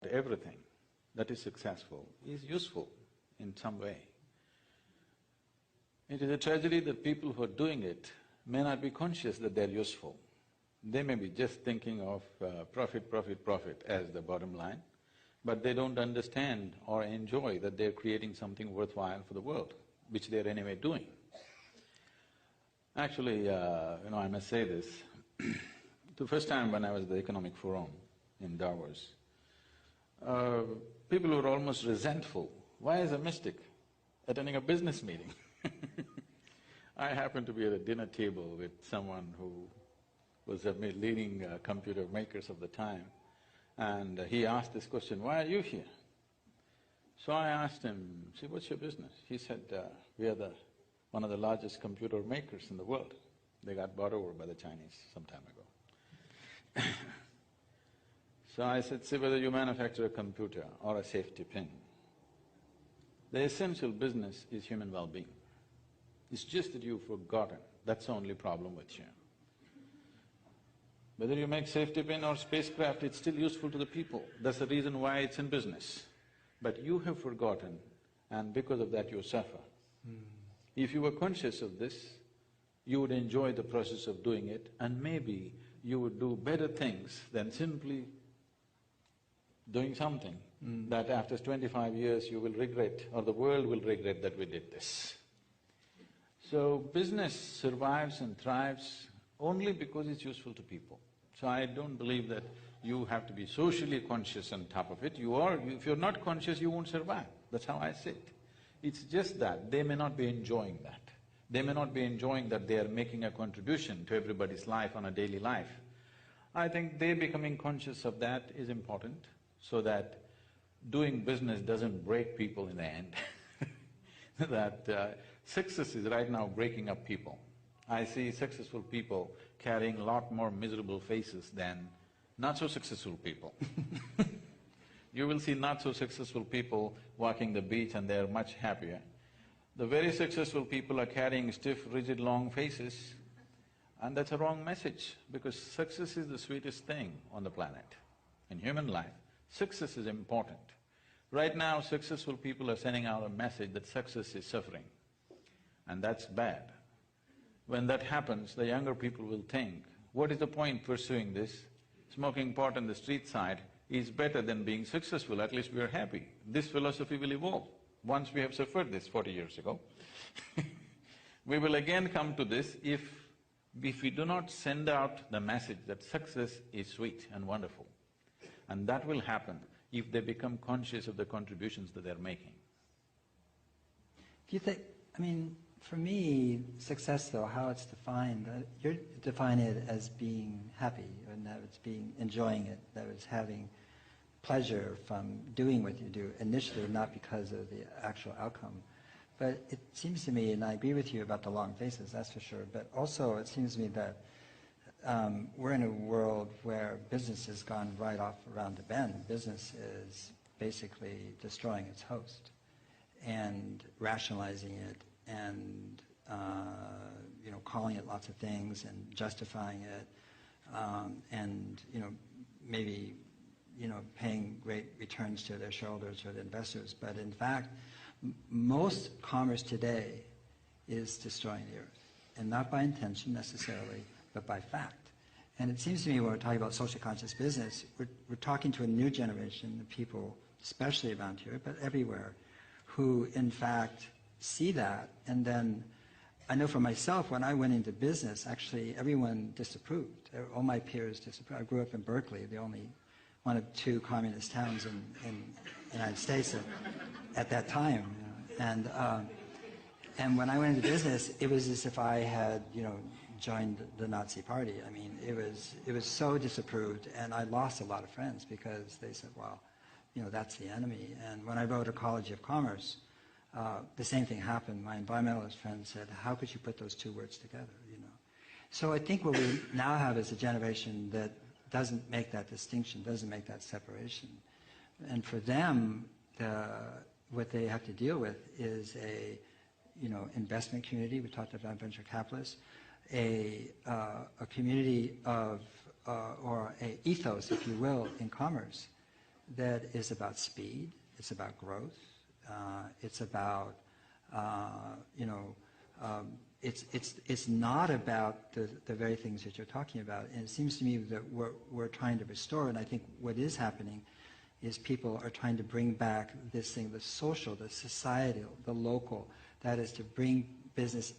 everything that is successful is useful in some way. It is a tragedy that people who are doing it may not be conscious that they're useful. They may be just thinking of profit, profit, profit as the bottom line, but they don't understand or enjoy that they're creating something worthwhile for the world, which they're anyway doing. Actually, I must say this, the first time when I was at the Economic Forum in Davos, people were almost resentful. Why is a mystic attending a business meeting? I happened to be at a dinner table with someone who was a leading computer makers of the time, and he asked this question, "Why are you here?" So I asked him, "See, what's your business?" He said, "We are one of the largest computer makers in the world. They got bought over by the Chinese some time ago." So I said, "See, whether you manufacture a computer or a safety pin, the essential business is human well-being. It's just that you've forgotten, that's the only problem with you. Whether you make safety pin or spacecraft, it's still useful to the people, that's the reason why it's in business. But you have forgotten, and because of that you suffer. If you were conscious of this, you would enjoy the process of doing it, and maybe you would do better things than simply doing something that after 25 years you will regret, or the world will regret that we did this." So business survives and thrives only because it's useful to people. So I don't believe that you have to be socially conscious on top of it. If you're not conscious, you won't survive. That's how I see it. It's just that they may not be enjoying that. They may not be enjoying that they are making a contribution to everybody's life on a daily life. I think they becoming conscious of that is important, so that doing business doesn't break people in the end. That success is right now breaking up people. I see successful people carrying a lot more miserable faces than not-so-successful people. You will see not-so-successful people walking the beach and they're much happier. The very successful people are carrying stiff, rigid, long faces, and that's a wrong message, because success is the sweetest thing on the planet. In human life, success is important. Right now, successful people are sending out a message that success is suffering, and that's bad. When that happens, the younger people will think, what is the point pursuing this? Smoking pot on the street side is better than being successful, at least we are happy. This philosophy will evolve. Once we have suffered this 40 years ago, we will again come to this if we do not send out the message that success is sweet and wonderful. And that will happen if they become conscious of the contributions that they're making. Do you think, for me, success though, how it's defined, you're defining it as being happy, and that it's enjoying it, that it's having pleasure from doing what you do initially, not because of the actual outcome. But it seems to me, and I agree with you about the long faces, that's for sure, but also it seems to me that we're in a world where business has gone right off around the bend. Business is basically destroying its host and rationalizing it and calling it lots of things and justifying it, and maybe paying great returns to their shareholders or the investors. But in fact, most commerce today is destroying the earth, and not by intention necessarily, but by fact. And it seems to me when we're talking about social conscious business, we're talking to a new generation of people, especially around here, but everywhere, who in fact see that. And then I know for myself, when I went into business, actually everyone disapproved. All my peers disapproved. I grew up in Berkeley, the only one of two communist towns in the United States at that time. And when I went into business, it was as if I had, joined the Nazi Party. It was so disapproved, and I lost a lot of friends because they said, well, that's the enemy. And when I wrote Ecology of Commerce, the same thing happened. My environmentalist friend said, how could you put those two words together, So I think what we now have is a generation that doesn't make that distinction, doesn't make that separation. And for them, what they have to deal with is a investment community. We talked about venture capitalists, a community of, or a ethos, if you will, in commerce that is about speed, it's about growth, it's about, it's not about the very things that you're talking about. And it seems to me that we're trying to restore, and I think what is happening is people are trying to bring back this thing, the social, the societal, the local, that is to bring business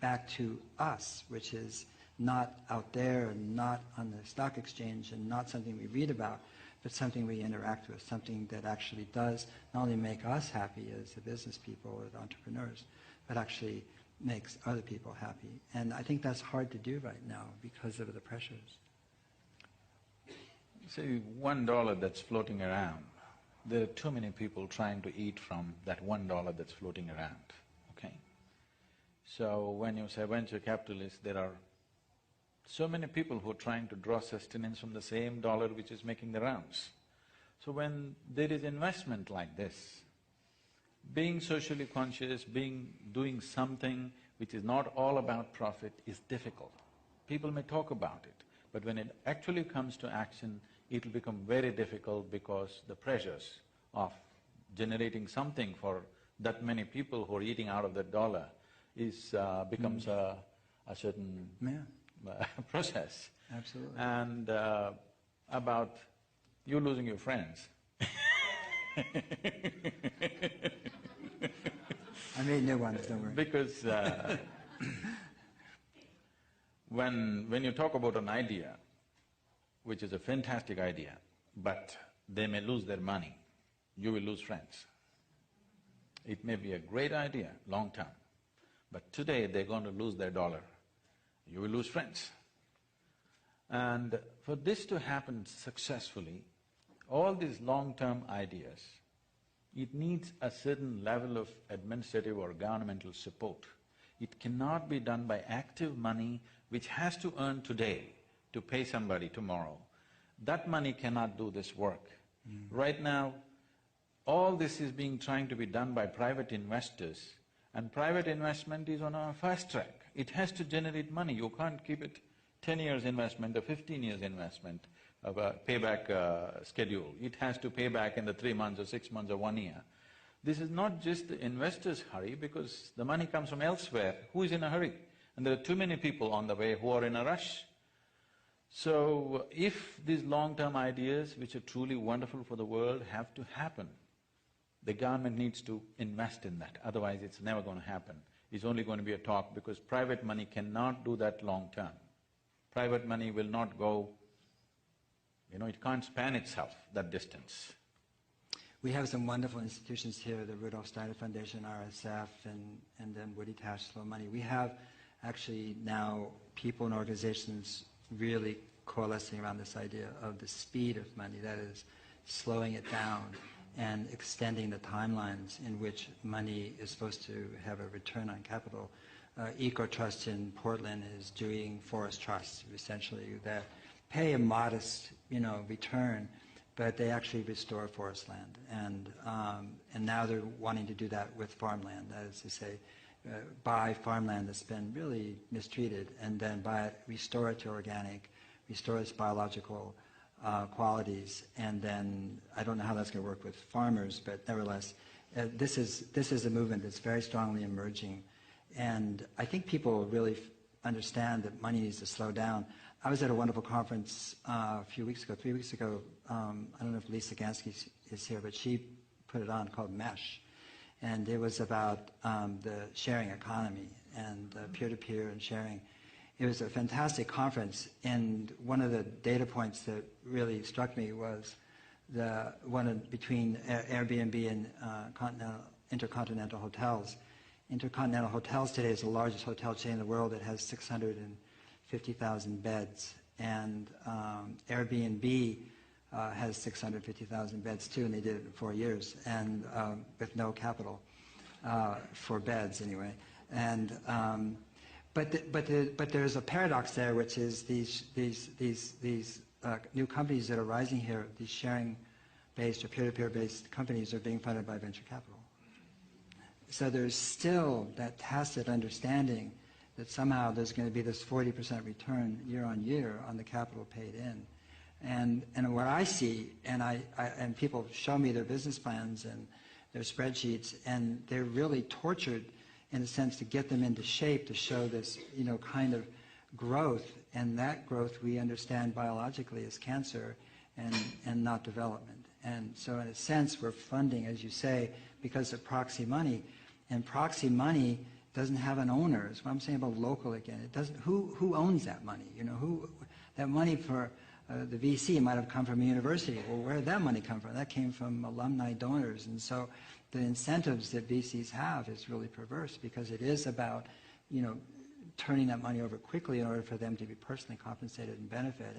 back to us, which is not out there and not on the stock exchange and not something we read about, but something we interact with, something that actually does not only make us happy as the business people or the entrepreneurs, but actually makes other people happy. And I think that's hard to do right now because of the pressures. See, $1 that's floating around, there are too many people trying to eat from that $1 that's floating around, okay? So when you say venture capitalists, there are so many people who are trying to draw sustenance from the same dollar which is making the rounds. So when there is investment like this, being socially conscious, doing something which is not all about profit is difficult. People may talk about it, but when it actually comes to action, it'll become very difficult because the pressures of generating something for that many people who are eating out of that dollar becomes a certain process. Absolutely. And about you losing your friends. I made new ones, don't worry. Because when you talk about an idea, which is a fantastic idea, but they may lose their money, you will lose friends. It may be a great idea, long term, but today they're going to lose their dollar, you will lose friends. And for this to happen successfully, all these long-term ideas, it needs a certain level of administrative or governmental support. It cannot be done by active money which has to earn today to pay somebody tomorrow. That money cannot do this work. Right now, all this is trying to be done by private investors, and private investment is on a fast track. It has to generate money, you can't keep it 10 years investment or 15 years investment of a payback schedule. It has to pay back in the 3 months or 6 months or 1 year. This is not just the investors' hurry because the money comes from elsewhere. Who is in a hurry? And there are too many people on the way who are in a rush. So, if these long-term ideas, which are truly wonderful for the world, have to happen, the government needs to invest in that, otherwise it's never going to happen. It's only going to be a talk because private money cannot do that long-term. Private money will not go, it can't span itself that distance. We have some wonderful institutions here, the Rudolf Steiner Foundation, RSF, and then Woody Tash Slow Money. We have actually now people and organizations really coalescing around this idea of the speed of money, that is, slowing it down and extending the timelines in which money is supposed to have a return on capital. EcoTrust in Portland is doing forest trusts, essentially, that pay a modest, return, but they actually restore forest land. And now they're wanting to do that with farmland, that is to say, buy farmland that's been really mistreated and then buy it, restore it to organic, restore its biological qualities, and then I don't know how that's going to work with farmers, but nevertheless, this is a movement that's very strongly emerging, and I think people really understand that money needs to slow down. I was at a wonderful conference a few weeks ago, 3 weeks ago. I don't know if Lisa Gansky is here, but she put it on, called MESH, and it was about the sharing economy and peer-to-peer and sharing. It was a fantastic conference, and one of the data points that really struck me was the one between Airbnb and Intercontinental Hotels. Intercontinental Hotels today is the largest hotel chain in the world. It has 650,000 beds, and Airbnb has 650,000 beds too, and they did it in 4 years, and with no capital for beds anyway. And but there's a paradox there, which is these new companies that are rising here, these sharing-based or peer-to-peer-based companies, are being funded by venture capital. So there's still that tacit understanding that somehow there's going to be this 40% return year on year on the capital paid in. And what I see, and people show me their business plans and their spreadsheets, and they're really tortured in a sense to get them into shape to show this, kind of growth. And that growth we understand biologically as cancer and not development. And so in a sense we're funding, as you say, because of proxy money. And proxy money doesn't have an owner. That's what I'm saying about local again. It doesn't. Who owns that money? That money for the VC might have come from a university. Well, where did that money come from? That came from alumni donors. And so the incentives that VCs have is really perverse, because it is about, turning that money over quickly in order for them to be personally compensated and benefit.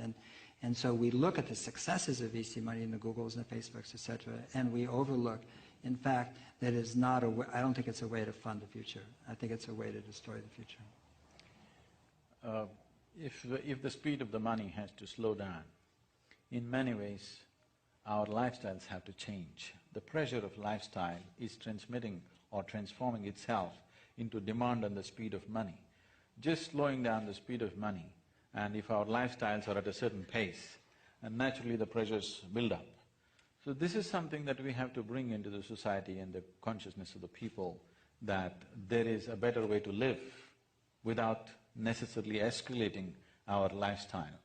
And so we look at the successes of VC money in the Googles and the Facebooks, etc., and we overlook, in fact, that is not I don't think it's a way to fund the future. I think it's a way to destroy the future. If the speed of the money has to slow down, in many ways, our lifestyles have to change. The pressure of lifestyle is transmitting or transforming itself into demand and the speed of money. Just slowing down the speed of money, and if our lifestyles are at a certain pace, and naturally the pressures build up. So this is something that we have to bring into the society and the consciousness of the people, that there is a better way to live without necessarily escalating our lifestyle.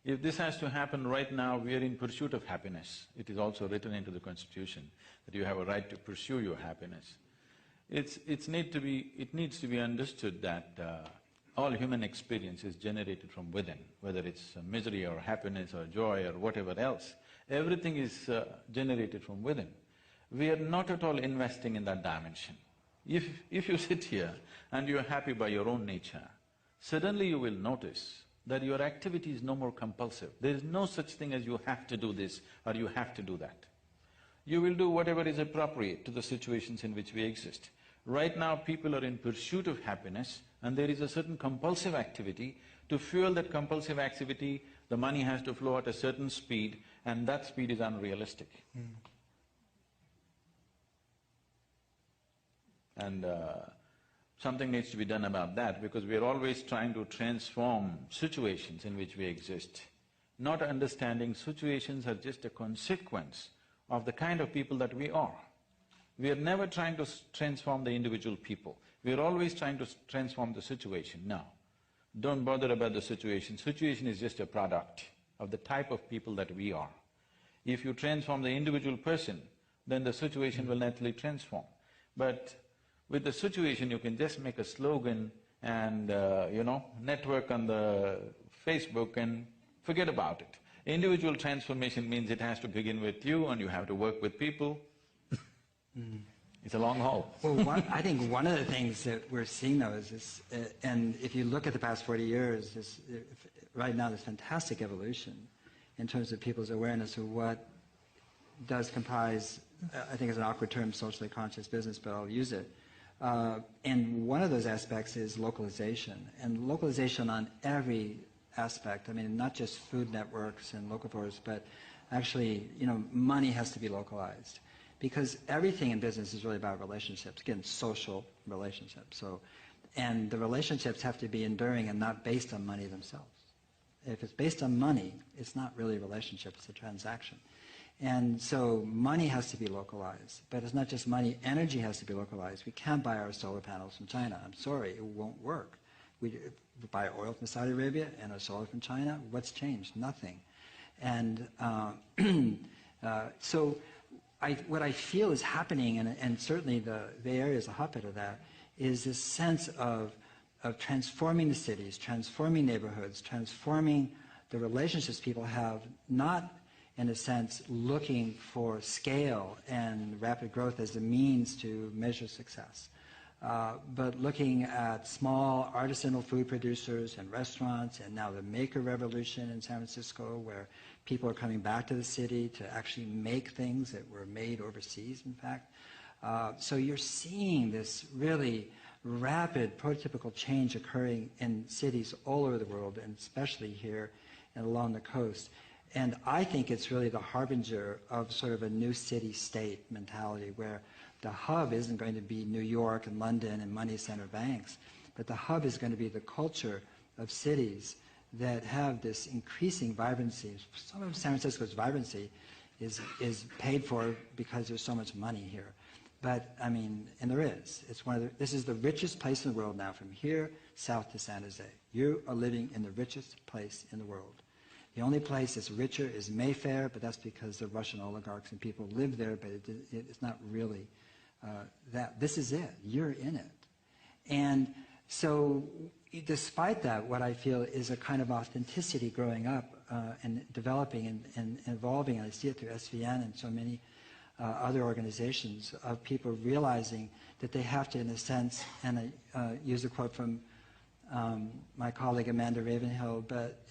If this has to happen right now, we are in pursuit of happiness. It is also written into the Constitution that you have a right to pursue your happiness. It needs to be understood that all human experience is generated from within, whether it's misery or happiness or joy or whatever else. Everything is generated from within. We are not at all investing in that dimension. If you sit here and you're happy by your own nature, suddenly you will notice that your activity is no more compulsive. There is no such thing as you have to do this or you have to do that. You will do whatever is appropriate to the situations in which we exist. Right now, people are in pursuit of happiness, and there is a certain compulsive activity. To fuel that compulsive activity, the money has to flow at a certain speed, and that speed is unrealistic. And something needs to be done about that, because we are always trying to transform situations in which we exist, not understanding situations are just a consequence of the kind of people that we are. We are never trying to transform the individual people. We are always trying to transform the situation. No, don't bother about the situation. Situation is just a product of the type of people that we are. If you transform the individual person, then the situation will naturally transform. But with the situation, you can just make a slogan and, network on the Facebook and forget about it. Individual transformation means it has to begin with you and you have to work with people. It's a long haul. Well, I think one of the things that we're seeing though is this, and if you look at the past 40 years, right now there's fantastic evolution in terms of people's awareness of what does comprise, I think it's an awkward term, socially conscious business, but I'll use it. And one of those aspects is localization, and localization on every aspect. I mean, not just food networks and locavores, but actually, money has to be localized. Because everything in business is really about relationships, again, social relationships. And the relationships have to be enduring and not based on money themselves. If it's based on money, it's not really a relationship, it's a transaction. And so money has to be localized, but it's not just money, energy has to be localized. We can't buy our solar panels from China. I'm sorry, it won't work. We buy oil from Saudi Arabia and our solar from China. What's changed? Nothing. And so what I feel is happening, and certainly the Bay Area is a hotbed of that, is this sense of transforming the cities, transforming neighborhoods, transforming the relationships people have, not in a sense looking for scale and rapid growth as a means to measure success, but looking at small artisanal food producers and restaurants, and now the maker revolution in San Francisco, where people are coming back to the city to actually make things that were made overseas, in fact. So you're seeing this really rapid prototypical change occurring in cities all over the world, and especially here and along the coast. And I think it's really the harbinger of sort of a new city-state mentality, where the hub isn't going to be New York and London and money center banks, but the hub is going to be the culture of cities that have this increasing vibrancy. Some of San Francisco's vibrancy is paid for because there's so much money here. But, I mean, and there is. This is the richest place in the world now, from here south to San Jose. You are living in the richest place in the world. The only place that's richer is Mayfair, but that's because the Russian oligarchs and people live there, but it's not really that. This is it. You're in it. And so, despite that, what I feel is a kind of authenticity growing up and developing and evolving, and I see it through SVN and so many other organizations, of people realizing that they have to, in a sense, and I use a quote from my colleague Amanda Ravenhill, but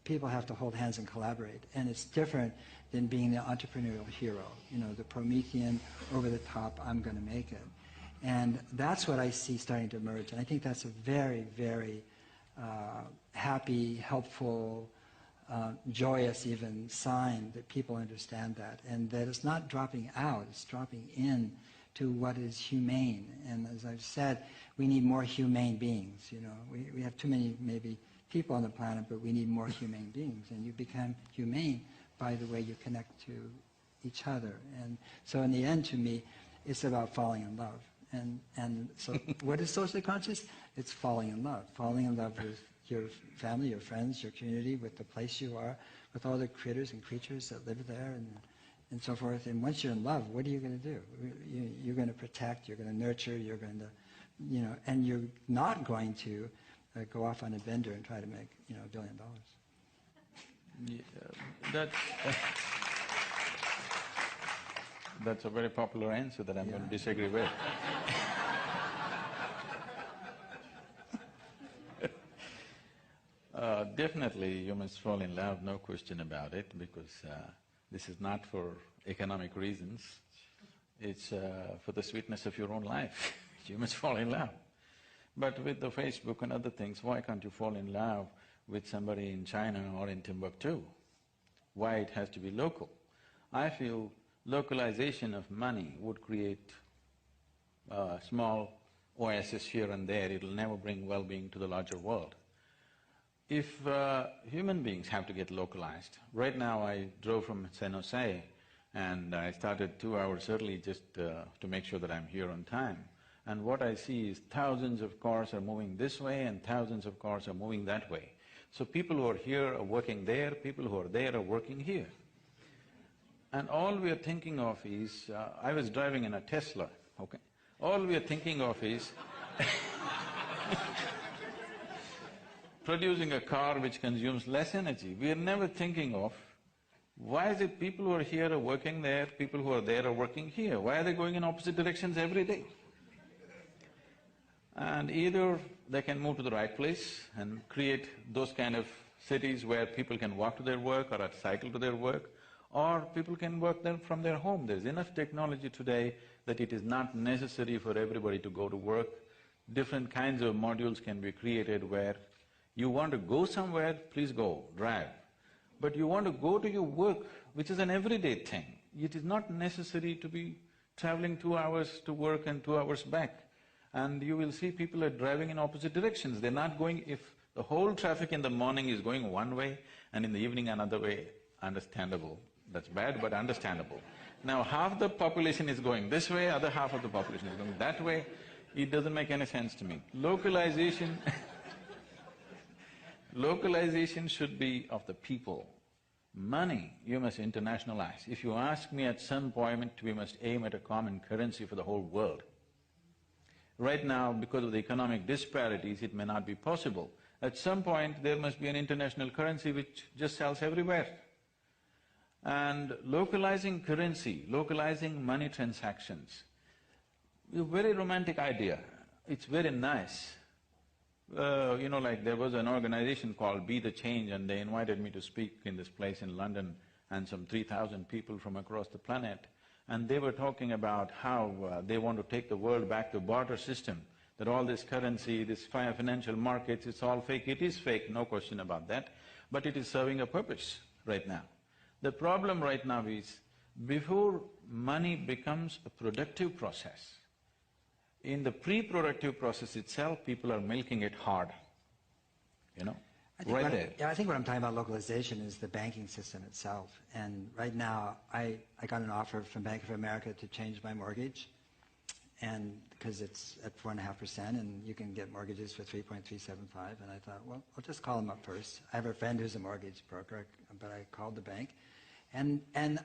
people have to hold hands and collaborate. And it's different than being the entrepreneurial hero, the Promethean, over the top, I'm going to make it. And that's what I see starting to emerge. And I think that's a very, very happy, helpful, joyous even sign that people understand that. And that it's not dropping out, it's dropping in to what is humane. And as I've said, we need more humane beings. We have too many, maybe, people on the planet, but we need more humane beings. And you become humane by the way you connect to each other. And so in the end, to me, it's about falling in love. And so what is socially conscious? It's falling in love. Falling in love with your family, your friends, your community, with the place you are, with all the critters and creatures that live there and so forth. And once you're in love, what are you going to do? You're going to protect, you're going to nurture, you're going to, and you're not going to go off on a bender and try to make, $1 billion. Yeah, that's a very popular answer that I'm going to disagree with. Definitely you must fall in love, no question about it, because this is not for economic reasons, it's for the sweetness of your own life. You must fall in love. But with the Facebook and other things, why can't you fall in love with somebody in China or in Timbuktu? Why it has to be local? I feel localization of money would create a small oasis here and there, it'll never bring well-being to the larger world. If human beings have to get localized, right now I drove from San Jose and I started 2 hours early just to make sure that I'm here on time. And what I see is thousands of cars are moving this way and thousands of cars are moving that way. So people who are here are working there, people who are there are working here. And all we are thinking of is, I was driving in a Tesla, okay? All we are thinking of is producing a car which consumes less energy. We are never thinking of, why is it people who are here are working there, people who are there are working here? Why are they going in opposite directions every day? And either they can move to the right place and create those kind of cities where people can walk to their work or cycle to their work, or people can work them from their home. There's enough technology today that it is not necessary for everybody to go to work. Different kinds of modules can be created where you want to go somewhere, please go, drive. But you want to go to your work, which is an everyday thing. It is not necessary to be traveling 2 hours to work and 2 hours back. And you will see people are driving in opposite directions. They're not going… If the whole traffic in the morning is going one way and in the evening another way, understandable. That's bad, but understandable. Now half the population is going this way, other half of the population is going that way, it doesn't make any sense to me. Localization localization should be of the people. Money you must internationalize. If you ask me, at some point we must aim at a common currency for the whole world. Right now, because of the economic disparities, it may not be possible. At some point, there must be an international currency which just sells everywhere. And localizing currency, localizing money transactions, a very romantic idea. It's very nice. Like there was an organization called Be the Change, and they invited me to speak in this place in London, and some 3,000 people from across the planet. And they were talking about how they want to take the world back to a barter system, that all this currency, this financial markets, it's all fake. It is fake, no question about that, but it is serving a purpose right now. The problem right now is, before money becomes a productive process, in the pre-productive process itself, people are milking it hard, right there. Yeah, I think what I'm talking about localization is the banking system itself. And right now, I got an offer from Bank of America to change my mortgage, and because it's at 4.5%, and you can get mortgages for 3.375. And I thought, well, I'll just call them up first. I have a friend who's a mortgage broker, but I called the bank, and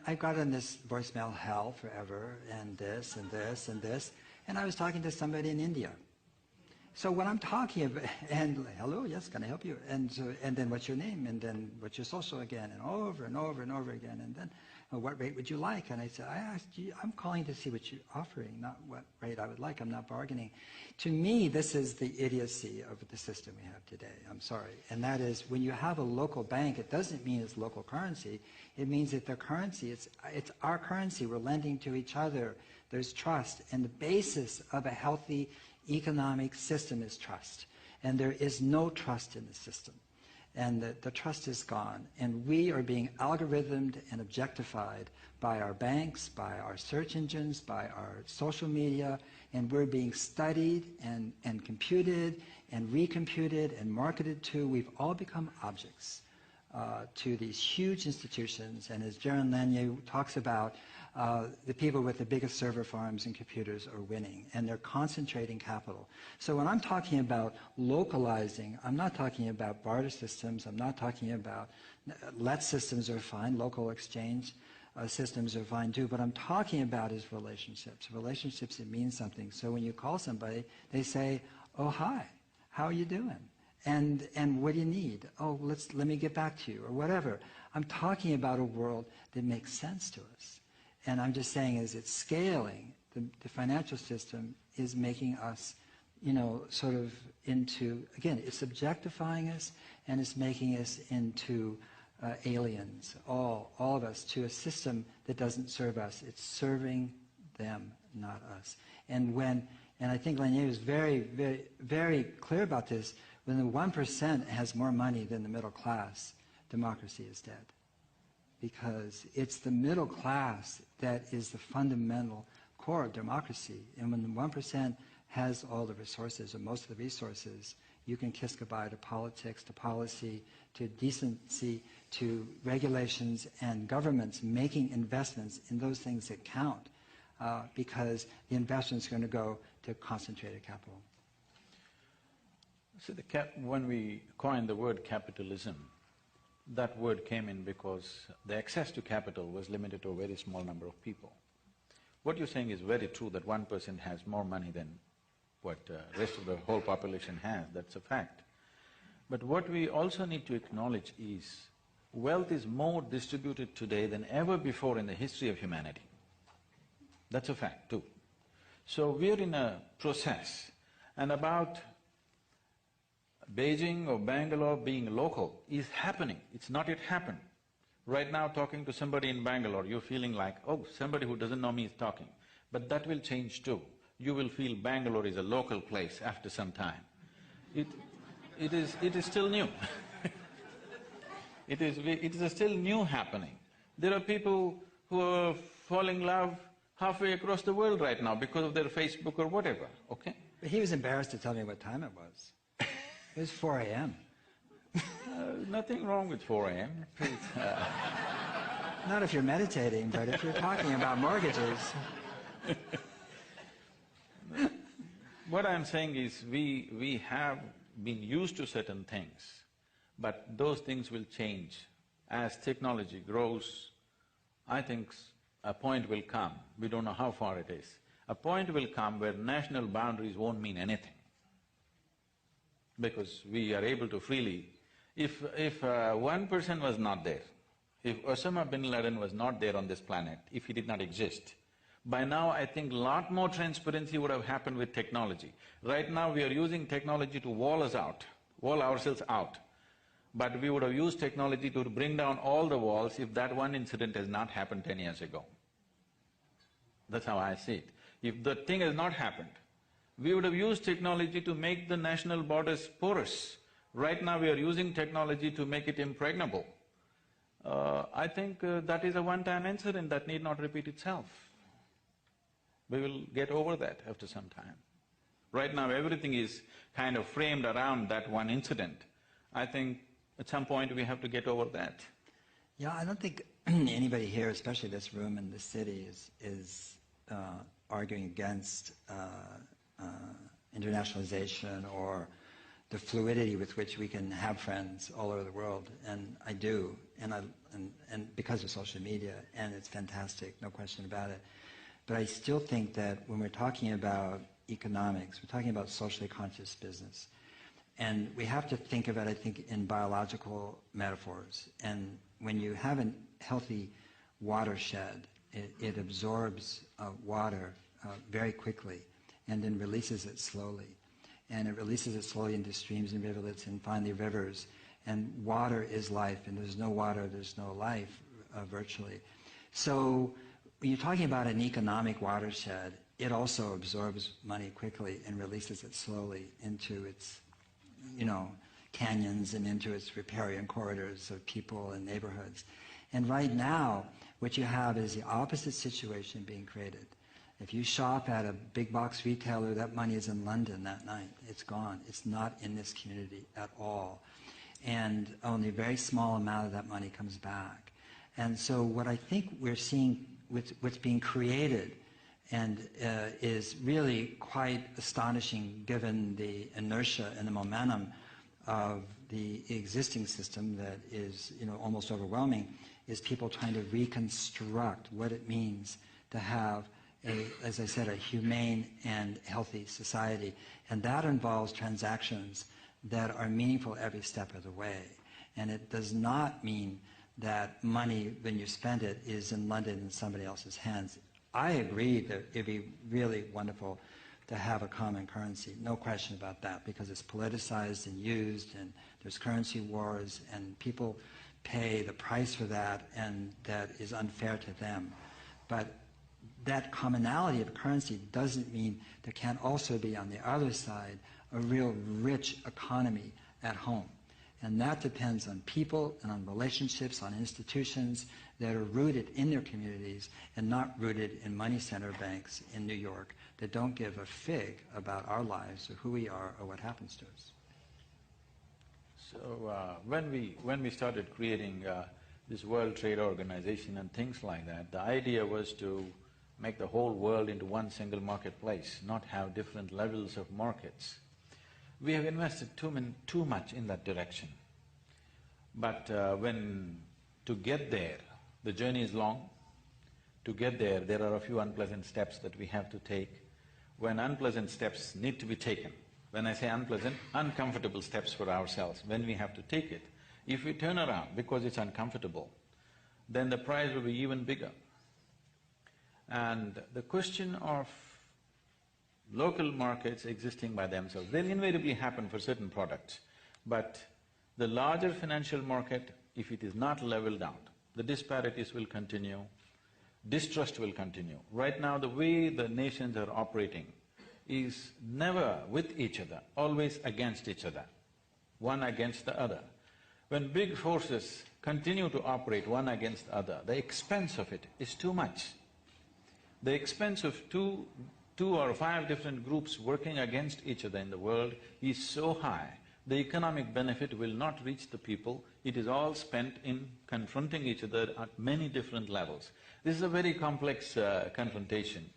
I got on this voicemail hell forever, and this and this and this, and I was talking to somebody in India. So when I'm talking about, and hello, yes, can I help you? And then what's your name? And then what's your social again? And over and over and over again. And then what rate would you like? And I said, I asked you, I'm calling to see what you're offering, not what rate I would like. I'm not bargaining. To me, this is the idiocy of the system we have today. I'm sorry. And that is, when you have a local bank, it doesn't mean it's local currency. It means that the currency, it's our currency. We're lending to each other. There's trust. And the basis of a healthy economic system is trust, and there is no trust in the system, and the trust is gone, and we are being algorithmed and objectified by our banks, by our search engines, by our social media, and we're being studied and computed and recomputed and marketed to. We've all become objects to these huge institutions, and as Jaron Lanier talks about, the people with the biggest server farms and computers are winning, and they're concentrating capital. So when I'm talking about localizing, I'm not talking about barter systems, I'm not talking about, let systems are fine, local exchange systems are fine too, but I'm talking about is relationships. Relationships, it means something. So when you call somebody, they say, oh, hi, how are you doing? And what do you need? Oh, let me get back to you, or whatever. I'm talking about a world that makes sense to us. And I'm just saying, as it's scaling, the financial system is making us, sort of into, again, it's objectifying us, and it's making us into aliens, all of us, to a system that doesn't serve us. It's serving them, not us. And I think Lanier was very, very, very clear about this, when the 1% has more money than the middle class, democracy is dead. Because it's the middle class that is the fundamental core of democracy. And when the 1% has all the resources, or most of the resources, you can kiss goodbye to politics, to policy, to decency, to regulations, and governments making investments in those things that count, because the investment's going to go to concentrated capital. So when we coined the word capitalism, that word came in because the access to capital was limited to a very small number of people. What you're saying is very true, that 1% has more money than what rest of the whole population has, that's a fact. But what we also need to acknowledge is, wealth is more distributed today than ever before in the history of humanity. That's a fact too. So we're in a process, and about Beijing or Bangalore being local is happening, it's not yet happened. Right now, talking to somebody in Bangalore, you're feeling like, oh, somebody who doesn't know me is talking. But that will change too. You will feel Bangalore is a local place after some time. It is still new. It is still new happening. There are people who are falling in love halfway across the world right now because of their Facebook or whatever, okay? But he was embarrassed to tell me what time it was. It was 4 a.m. Nothing wrong with 4 a.m. Not if you're meditating, but if you're talking about mortgages. What I'm saying is, we have been used to certain things, but those things will change. As technology grows, I think a point will come, we don't know how far it is, a point will come where national boundaries won't mean anything. Because we are able to freely… If 1% was not there, if Osama bin Laden was not there on this planet, if he did not exist, by now I think a lot more transparency would have happened with technology. Right now we are using technology to wall us out, wall ourselves out. But we would have used technology to bring down all the walls if that one incident has not happened 10 years ago. That's how I see it. If the thing has not happened, we would have used technology to make the national borders porous. Right now we are using technology to make it impregnable. I think that is a one-time incident that need not repeat itself. We will get over that after some time. Right now everything is kind of framed around that one incident. I think At some point we have to get over that. Yeah, I don't think anybody here, especially this room in this city, is arguing against internationalization or the fluidity with which we can have friends all over the world, and I do, and because of social media, and it's fantastic, no question about it. But I still think that when we're talking about economics, we're talking about socially conscious business, and we have to think of it, I think, in biological metaphors. And when you have a healthy watershed, it absorbs water very quickly and then releases it slowly. And it releases it slowly into streams and rivulets and finally rivers. And water is life, and there's no water, there's no life, virtually. So when you're talking about an economic watershed, it also absorbs money quickly and releases it slowly into its, canyons and into its riparian corridors of people and neighborhoods. And right now, what you have is the opposite situation being created. If you shop at a big box retailer, that money is in London that night. It's gone. It's not in this community at all. And only a very small amount of that money comes back. And so what I think we're seeing, what's being created, and is really quite astonishing given the inertia and the momentum of the existing system that is, almost overwhelming, is people trying to reconstruct what it means to have as I said, a humane and healthy society. And that involves transactions that are meaningful every step of the way. And it does not mean that money, when you spend it, is in London in somebody else's hands. I agree that it'd be really wonderful to have a common currency, no question about that, because it's politicized and used, and there's currency wars, and people pay the price for that, and that is unfair to them. But that commonality of currency doesn't mean there can't also be, on the other side, a real rich economy at home. And that depends on people and on relationships, on institutions that are rooted in their communities and not rooted in money center banks in New York that don't give a fig about our lives or who we are or what happens to us. So when we started creating this World Trade Organization and things like that, the idea was to make the whole world into one single marketplace, not have different levels of markets. We have invested too much in that direction. But to get there, the journey is long. To get there, there are a few unpleasant steps that we have to take. When unpleasant steps need to be taken, when I say unpleasant, uncomfortable steps for ourselves, when we have to take it, if we turn around because it's uncomfortable, then the price will be even bigger. And the question of local markets existing by themselves, they'll invariably happen for certain products, but the larger financial market, if it is not leveled out, the disparities will continue, distrust will continue. Right now, the way the nations are operating is never with each other, always against each other, one against the other. When big forces continue to operate one against the other, the expense of it is too much. The expense of two or five different groups working against each other in the world is so high, the economic benefit will not reach the people, it is all spent in confronting each other at many different levels. This is a very complex confrontation.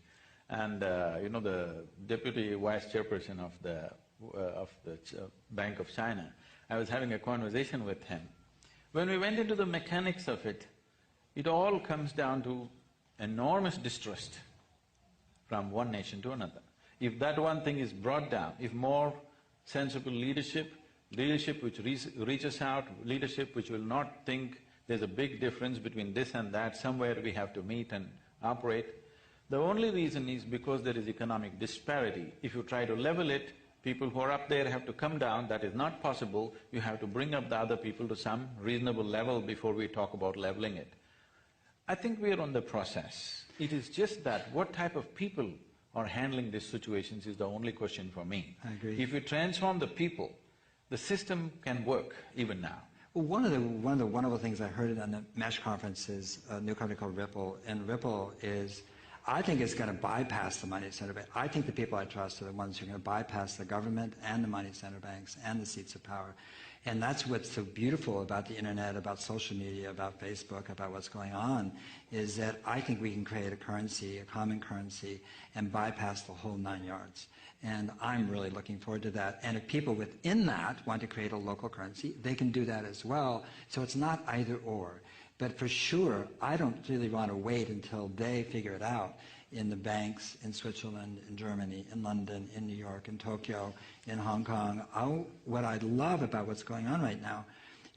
And the deputy vice chairperson of the Bank of China, I was having a conversation with him. When we went into the mechanics of it, it all comes down to enormous distrust from one nation to another. If that one thing is brought down, if more sensible leadership which reaches out, leadership which will not think there's a big difference between this and that, somewhere we have to meet and operate. The only reason is because there is economic disparity. If you try to level it, people who are up there have to come down, that is not possible. You have to bring up the other people to some reasonable level before we talk about leveling it. I think we are on the process. It is just that what type of people are handling these situations is the only question for me. I agree. If we transform the people, the system can work even now. Well, one of the wonderful things I heard on the MESH conference is a new company called Ripple, and Ripple is, I think it's going to bypass the money center bank. I think the people I trust are the ones who are going to bypass the government and the money center banks and the seats of power. And that's what's so beautiful about the internet, about social media, about Facebook, about what's going on, is that I think we can create a currency, a common currency, and bypass the whole 9 yards. And I'm really looking forward to that. And if people within that want to create a local currency, they can do that as well. So it's not either or. But for sure, I don't really want to wait until they figure it out in the banks in Switzerland, in Germany, in London, in New York, in Tokyo, in Hong Kong. What I love about what's going on right now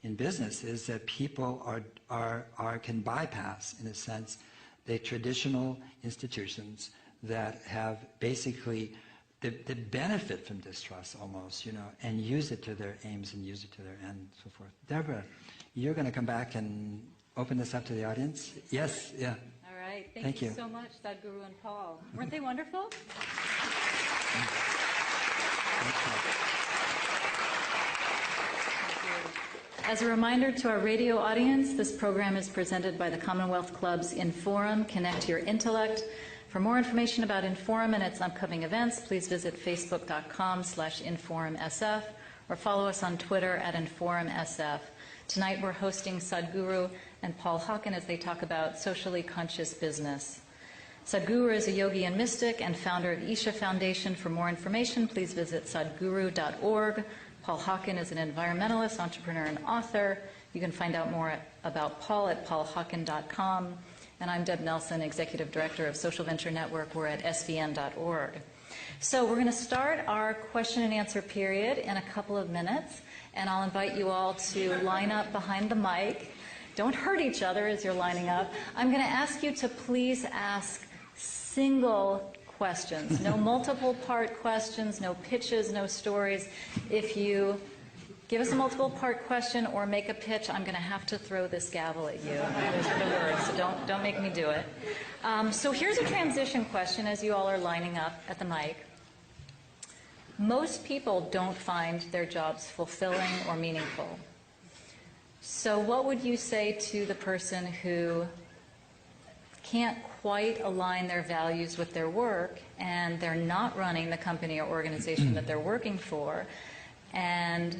in business is that people can bypass, in a sense, the traditional institutions that have basically that benefit from distrust almost, and use it to their aims and use it to their end and so forth. Deborah, you're going to come back and open this up to the audience? Yes, yeah. All right. Thank you so much, Sadhguru and Paul. Weren't they wonderful? Thank you. As a reminder to our radio audience, this program is presented by the Commonwealth Club's Inforum, Connect Your Intellect. For more information about Inforum and its upcoming events, please visit facebook.com/InforumSF or follow us on Twitter at InforumSF. Tonight we're hosting Sadhguru and Paul Hawken as they talk about socially conscious business. Sadhguru is a yogi and mystic and founder of Isha Foundation. For more information, please visit sadhguru.org. Paul Hawken is an environmentalist, entrepreneur, and author. You can find out more about Paul at paulhawken.com. And I'm Deb Nelson, Executive Director of Social Venture Network. We're at svn.org. So we're going to start our question and answer period in a couple of minutes, and I'll invite you all to line up behind the mic. Don't hurt each other as you're lining up. I'm going to ask you to please ask single questions. No multiple part questions, no pitches, no stories. If you give us a multiple part question or make a pitch, I'm going to have to throw this gavel at you. Those are the words, so don't make me do it. So here's a transition question as you all are lining up at the mic. Most people don't find their jobs fulfilling or meaningful. So what would you say to the person who can't quite align their values with their work and they're not running the company or organization that they're working for, and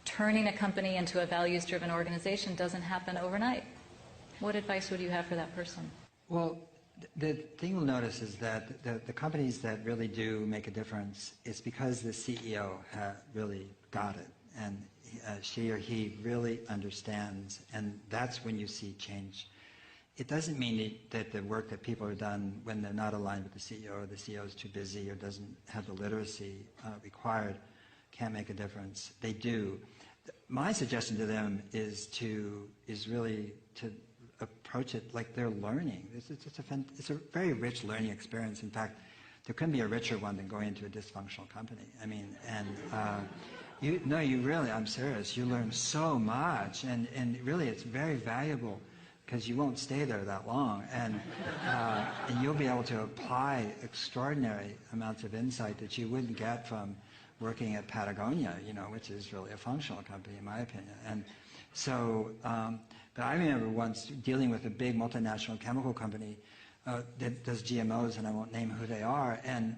turning a company into a values-driven organization doesn't happen overnight? What advice would you have for that person? Well, the thing you'll notice is that the companies that really do make a difference, it's because the CEO really got it, and she or he really understands, and that's when you see change. It doesn't mean that the work that people have done when they're not aligned with the CEO, or the CEO is too busy or doesn't have the literacy required, can't make a difference. They do. My suggestion to them is really to approach it like they're learning. It's a very rich learning experience. In fact, there couldn't be a richer one than going into a dysfunctional company. I mean, and you really, I'm serious, you learn so much, and really it's very valuable because you won't stay there that long, and you'll be able to apply extraordinary amounts of insight that you wouldn't get from working at Patagonia, which is really a functional company in my opinion. And so, but I remember once dealing with a big multinational chemical company that does GMOs, and I won't name who they are, and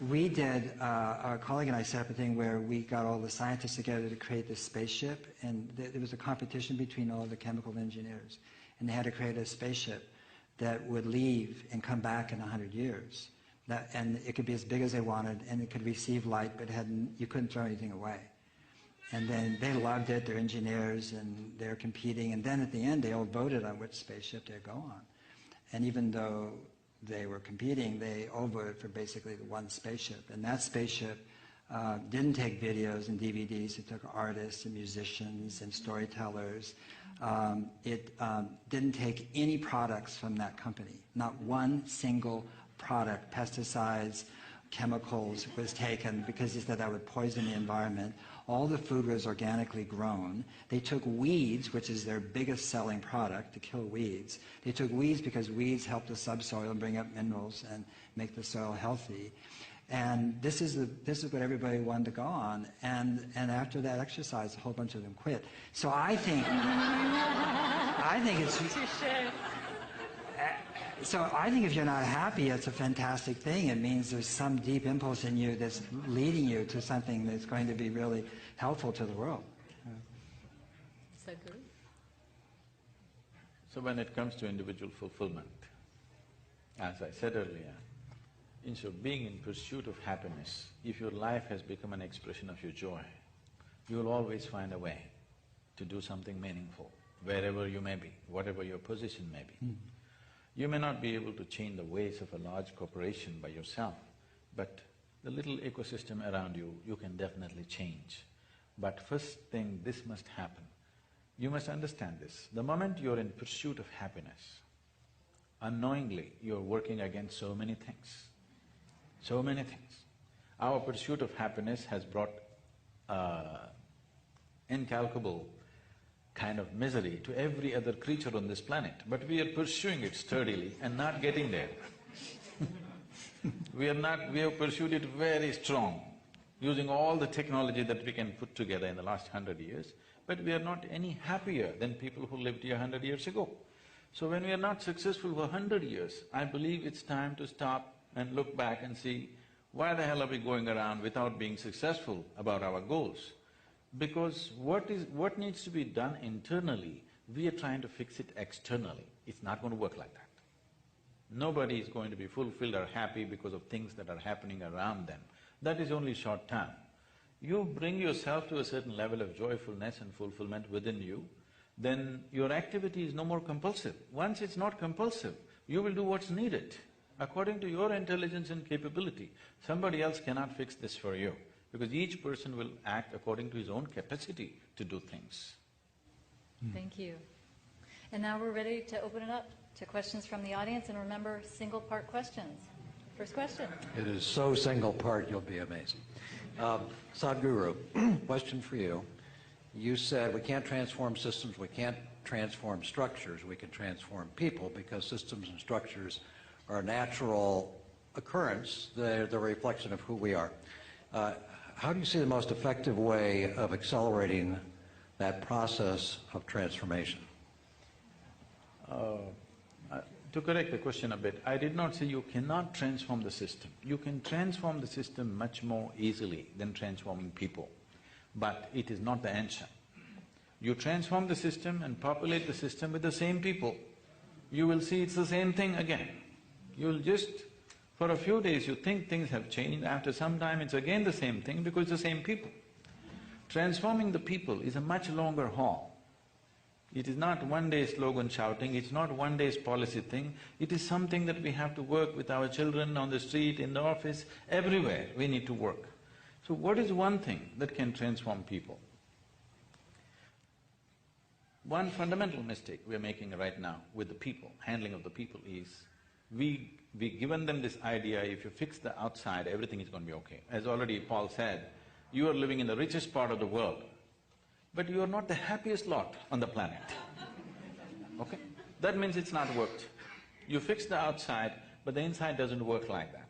we did, our colleague and I set up a thing where we got all the scientists together to create this spaceship, and there was a competition between all the chemical engineers, and they had to create a spaceship that would leave and come back in 100 years. And it could be as big as they wanted, and it could receive light, but you couldn't throw anything away. And then they loved it, they're engineers, and they're competing, and then at the end they all voted on which spaceship they'd go on. And even though they were competing, they all voted for basically the one spaceship. And that spaceship didn't take videos and DVDs, it took artists and musicians and storytellers. It didn't take any products from that company, not one single product, pesticides, chemicals was taken because he said that would poison the environment. All the food was organically grown. They took weeds, which is their biggest selling product, to kill weeds. They took weeds because weeds help the subsoil and bring up minerals and make the soil healthy. And this is what everybody wanted to go on. And after that exercise, a whole bunch of them quit. So I think it's... So I think if you're not happy, it's a fantastic thing. It means there's some deep impulse in you that's leading you to something that's going to be really helpful to the world. Sadhguru? So when it comes to individual fulfillment, as I said earlier, instead of being in pursuit of happiness, if your life has become an expression of your joy, you will always find a way to do something meaningful, wherever you may be, whatever your position may be. You may not be able to change the ways of a large corporation by yourself, but the little ecosystem around you, you can definitely change. But first thing, this must happen. You must understand this. The moment you're in pursuit of happiness, unknowingly you're working against so many things, so many things. Our pursuit of happiness has brought incalculable kind of misery to every other creature on this planet, but we are pursuing it sturdily and not getting there. We have pursued it very strong, using all the technology that we can put together in the last 100 years, but we are not any happier than people who lived here 100 years ago. So when we are not successful for 100 years, I believe it's time to stop and look back and see, why the hell are we going around without being successful about our goals? Because what needs to be done internally, we are trying to fix it externally. It's not going to work like that. Nobody is going to be fulfilled or happy because of things that are happening around them. That is only short term. You bring yourself to a certain level of joyfulness and fulfillment within you, then your activity is no more compulsive. Once it's not compulsive, you will do what's needed according to your intelligence and capability. Somebody else cannot fix this for you, because each person will act according to his own capacity to do things. Thank you. And now we're ready to open it up to questions from the audience, and remember, single-part questions. First question. It is so single-part, you'll be amazed. Sadhguru, question for you. You said we can't transform systems, we can't transform structures, we can transform people because systems and structures are a natural occurrence, they're the reflection of who we are. How do you see the most effective way of accelerating that process of transformation? To correct the question a bit, I did not say you cannot transform the system. You can transform the system much more easily than transforming people, but it is not the answer. You transform the system and populate the system with the same people, you will see it's the same thing again. You'll just… for a few days you think things have changed, after some time it's again the same thing because it's the same people. Transforming the people is a much longer haul. It is not one day slogan shouting, it's not one day's policy thing, it is something that we have to work with our children, on the street, in the office, everywhere we need to work. So what is one thing that can transform people? One fundamental mistake we're making right now with the people, handling of the people, is we given them this idea, if you fix the outside, everything is going to be okay. As already Paul said, you are living in the richest part of the world, but you are not the happiest lot on the planet, okay? That means it's not worked. You fix the outside, but the inside doesn't work like that.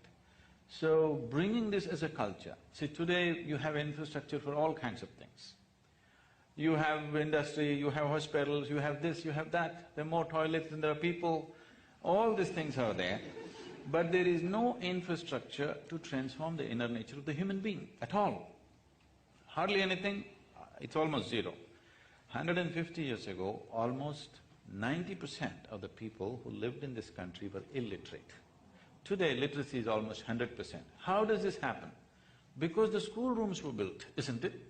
So bringing this as a culture, see today you have infrastructure for all kinds of things. You have industry, you have hospitals, you have this, you have that, there are more toilets than there are people, all these things are there, but there is no infrastructure to transform the inner nature of the human being at all. Hardly anything, it's almost zero. 150 years ago, almost 90% of the people who lived in this country were illiterate. Today, literacy is almost 100%. How does this happen? Because the schoolrooms were built, isn't it?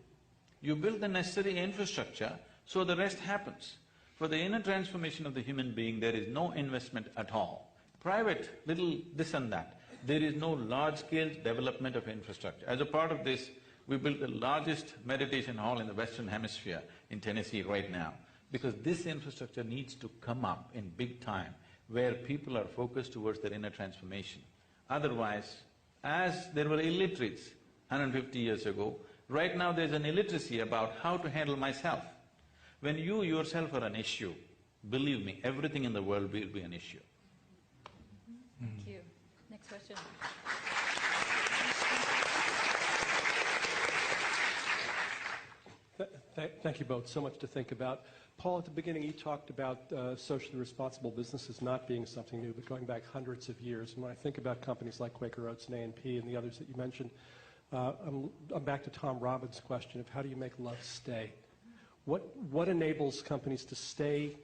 You build the necessary infrastructure, so the rest happens. For the inner transformation of the human being, there is no investment at all. Private, little this and that. There is no large-scale development of infrastructure. As a part of this, we built the largest meditation hall in the Western Hemisphere in Tennessee right now, because this infrastructure needs to come up in big time, where people are focused towards their inner transformation. Otherwise, as there were illiterates 150 years ago, right now there's an illiteracy about how to handle myself. When you yourself are an issue, believe me, everything in the world will be an issue. Thank you. Next question. Thank you both. So much to think about. Paul, at the beginning, you talked about socially responsible businesses not being something new, but going back hundreds of years. And when I think about companies like Quaker Oats and A&P and the others that you mentioned, I'm back to Tom Robbins' question of how do you make love stay? What enables companies to stay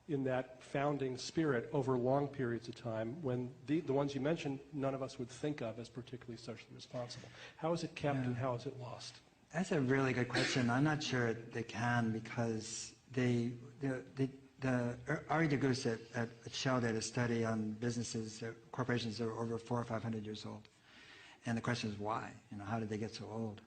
in that founding spirit over long periods of time when the ones you mentioned, none of us would think of as particularly socially responsible? How is it kept and how is it lost? That's a really good question. I'm not sure they can because Ari DeGoose at Shell did a study on businesses, corporations that are over 400 or 500 years old. And the question is why? How did they get so old?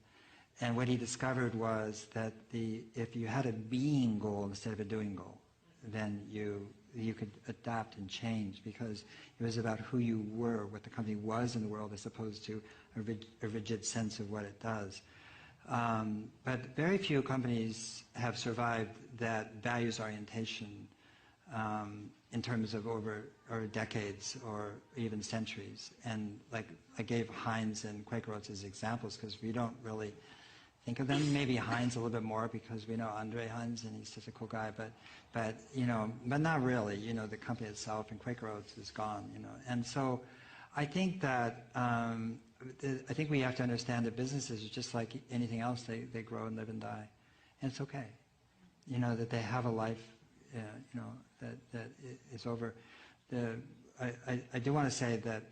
And what he discovered was that if you had a being goal instead of a doing goal, then you could adapt and change because it was about who you were, what the company was in the world as opposed to a rigid sense of what it does. But very few companies have survived that values orientation in terms of over decades or even centuries. And like I gave Heinz and Quaker Oats as examples because we don't really think of them. Maybe Heinz a little bit more because we know Andre Heinz and he's such a cool guy. But not really. The company itself and Quaker Oats is gone. And so I think that. I think we have to understand that businesses are just like anything else. They grow and live and die. And it's okay. That they have a life, that is over. I do want to say that,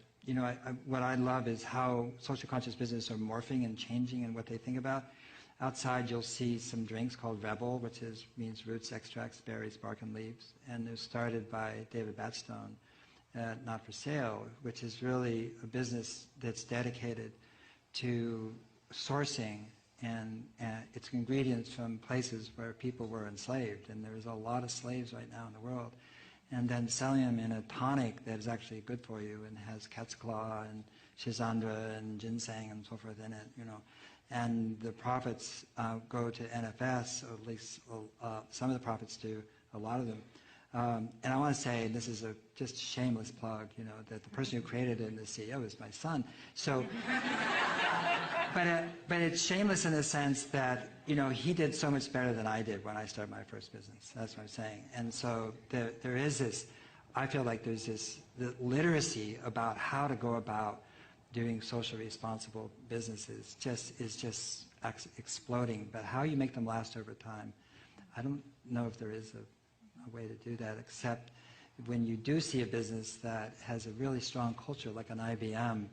what I love is how social conscious businesses are morphing and changing and what they think about. Outside, you'll see some drinks called Rebel, which means roots, extracts, berries, bark, and leaves. And they're started by David Batstone. Not for Sale, which is really a business that's dedicated to sourcing and its ingredients from places where people were enslaved, and there's a lot of slaves right now in the world, and then selling them in a tonic that is actually good for you and has cat's claw and schisandra and ginseng and so forth in it, and the profits go to NFS, or at least some of the profits do, a lot of them. And I want to say, this is just a shameless plug, that the person who created it and the CEO is my son. So, but it's shameless in the sense that, he did so much better than I did when I started my first business. That's what I'm saying. And so there is this, I feel like there's this the literacy about how to go about doing socially responsible businesses is just exploding. But how you make them last over time, I don't know if there is a way to do that, except when you do see a business that has a really strong culture like an IBM,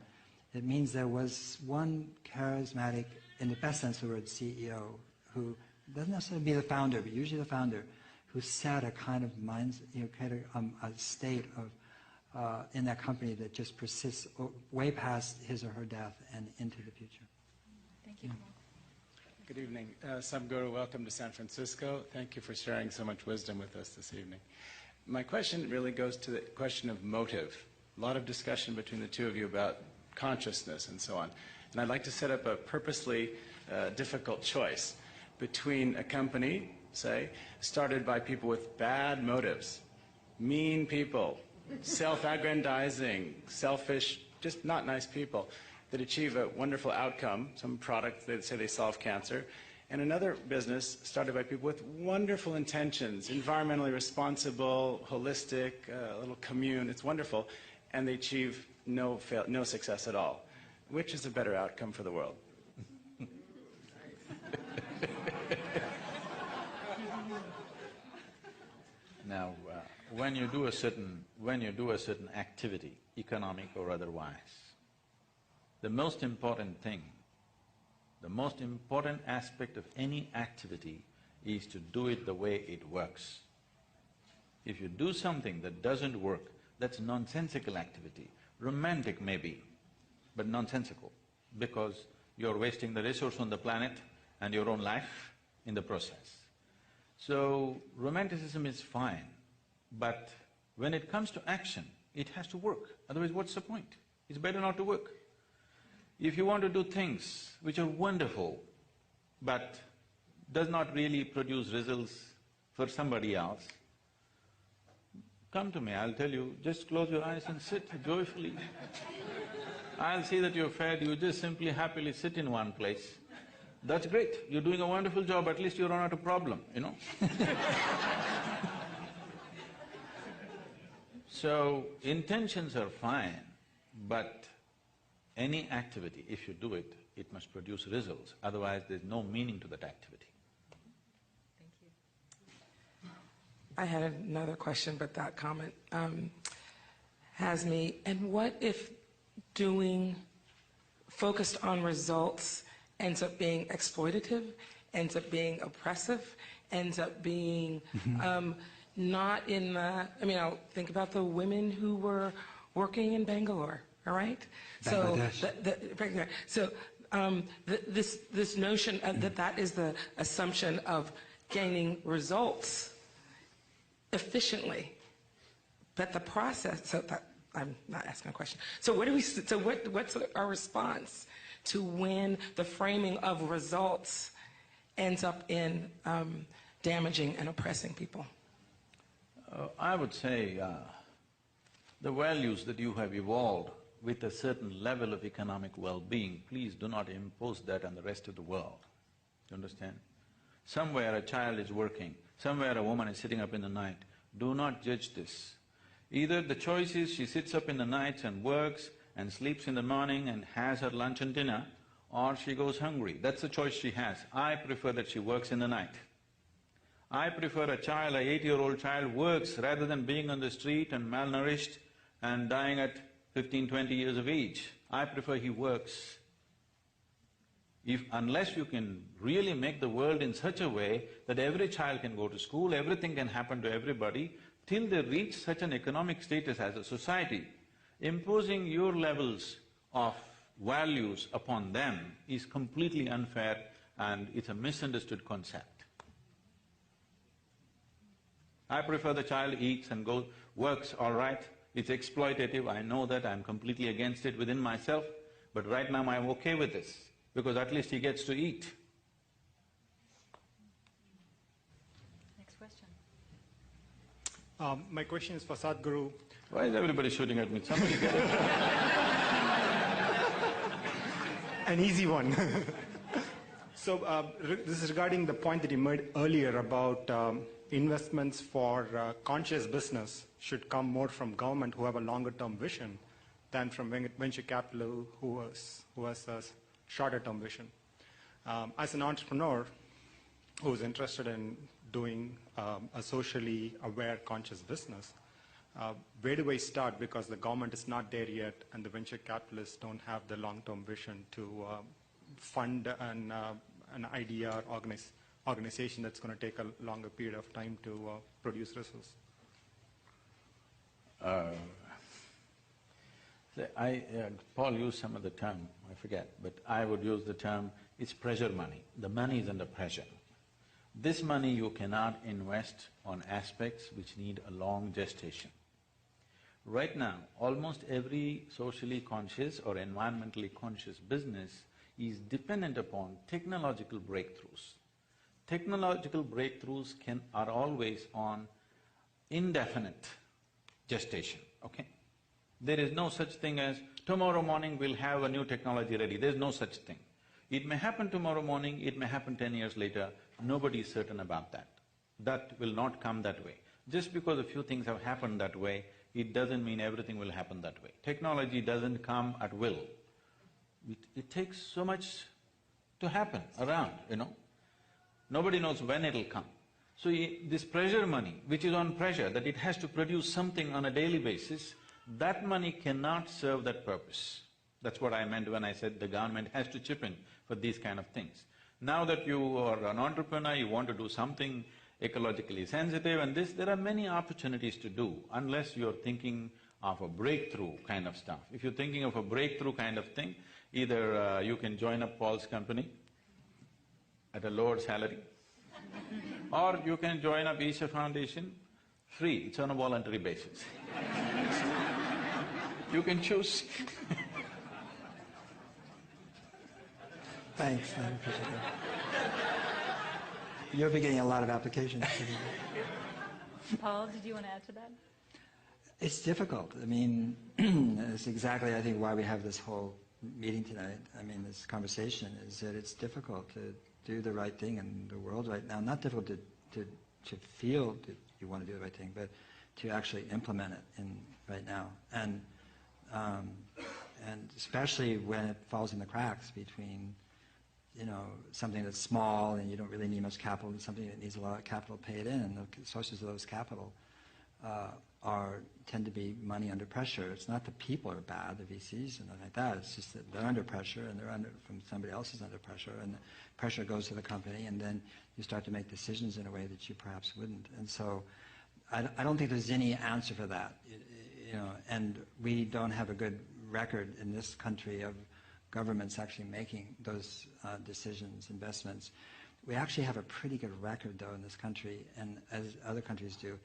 it means there was one charismatic, in the best sense of the word, CEO, who doesn't necessarily be the founder, but usually the founder, who set a kind of a state of in that company that just persists way past his or her death and into the future. Thank you. Good evening. Sadhguru, welcome to San Francisco. Thank you for sharing so much wisdom with us this evening. My question really goes to the question of motive. A lot of discussion between the two of you about consciousness and so on. And I'd like to set up a purposely difficult choice between a company, say, started by people with bad motives, mean people, self-aggrandizing, selfish, just not nice people, that achieve a wonderful outcome, some product that say they solve cancer, and another business started by people with wonderful intentions, environmentally responsible, holistic, a little commune, it's wonderful, and they achieve no success at all. Which is a better outcome for the world? Now, when you do a certain activity, economic or otherwise, the most important thing, the most important aspect of any activity is to do it the way it works. If you do something that doesn't work, that's nonsensical activity. Romantic maybe, but nonsensical, because you're wasting the resource on the planet and your own life in the process. So, romanticism is fine, but when it comes to action, it has to work, otherwise what's the point? It's better not to work. If you want to do things which are wonderful, but does not really produce results for somebody else, come to me, I'll tell you, just close your eyes and sit joyfully. I'll see that you're fed, you just simply happily sit in one place. That's great. You're doing a wonderful job. At least you run out of problem, you know. So, intentions are fine, but any activity, if you do it, it must produce results. Otherwise, there's no meaning to that activity. Thank you. I had another question, but that comment has me. And what if doing focused on results ends up being exploitative, ends up being oppressive, ends up being not in the, I mean, I'll think about the women who were working in Bangalore, all right? Bangladesh. So this notion that is the assumption of gaining results efficiently, but the process, so that, I'm not asking a question. So what's our response to when the framing of results ends up in damaging and oppressing people? I would say the values that you have evolved with a certain level of economic well-being, please do not impose that on the rest of the world. You understand? Somewhere a child is working, somewhere a woman is sitting up in the night. Do not judge this. Either the choice is she sits up in the nights and works and sleeps in the morning and has her lunch and dinner, or she goes hungry. That's the choice she has. I prefer that she works in the night. I prefer a child, an 8-year-old child, works rather than being on the street and malnourished and dying at 15, 20 years of age. I prefer he works. Unless you can really make the world in such a way that every child can go to school, everything can happen to everybody, till they reach such an economic status as a society, imposing your levels of values upon them is completely unfair and it's a misunderstood concept. I prefer the child eats and goes, works, all right, it's exploitative, I know that, I'm completely against it within myself, but right now I'm okay with this, because at least he gets to eat. Next question. My question is for Sadhguru. Why is everybody shooting at me? Somebody get it. An easy one. So this is regarding the point that you made earlier about investments for conscious business should come more from government who have a longer-term vision than from venture capital who has a shorter-term vision. As an entrepreneur who is interested in doing a socially aware conscious business, where do I start? Because the government is not there yet and the venture capitalists don't have the long-term vision to fund an idea or organization that's going to take a longer period of time to produce results. Paul used some of the term, I forget, but I would use the term, it's pressure money. The money is under pressure. This money you cannot invest on aspects which need a long gestation. Right now, almost every socially conscious or environmentally conscious business is dependent upon technological breakthroughs. Technological breakthroughs are always on indefinite gestation, okay? There is no such thing as, tomorrow morning we'll have a new technology ready, there's no such thing. It may happen tomorrow morning, it may happen 10 years later, nobody is certain about that. That will not come that way. Just because a few things have happened that way, it doesn't mean everything will happen that way. Technology doesn't come at will. It takes so much to happen around, you know. Nobody knows when it'll come. So this pressure money, which is on pressure, that it has to produce something on a daily basis, that money cannot serve that purpose. That's what I meant when I said the government has to chip in for these kind of things. Now that you are an entrepreneur, you want to do something ecologically sensitive and this, there are many opportunities to do, unless you're thinking of a breakthrough kind of stuff. If you're thinking of a breakthrough kind of thing, either you can join up Paul's company at a lower salary, or you can join up Isha Foundation, free, it's on a voluntary basis. You can choose. Thanks, I appreciate that. You'll be getting a lot of applications. Paul, did you want to add to that? It's difficult. I mean, it's exactly, I think, why we have this whole meeting tonight, I mean, this conversation, is that it's difficult to do the right thing in the world right now. Not difficult to feel that you want to do the right thing, but to actually implement it right now. And especially when it falls in the cracks between, something that's small and you don't really need much capital and something that needs a lot of capital paid in, and the sources of those capital tend to be money under pressure. It's not that people are bad, the VCs and nothing like that. It's just that they're under pressure, and from somebody else is under pressure, and the pressure goes to the company, and then you start to make decisions in a way that you perhaps wouldn't. And so I don't think there's any answer for that. And we don't have a good record in this country of governments actually making those decisions, investments. We actually have a pretty good record, though, in this country, and as other countries do,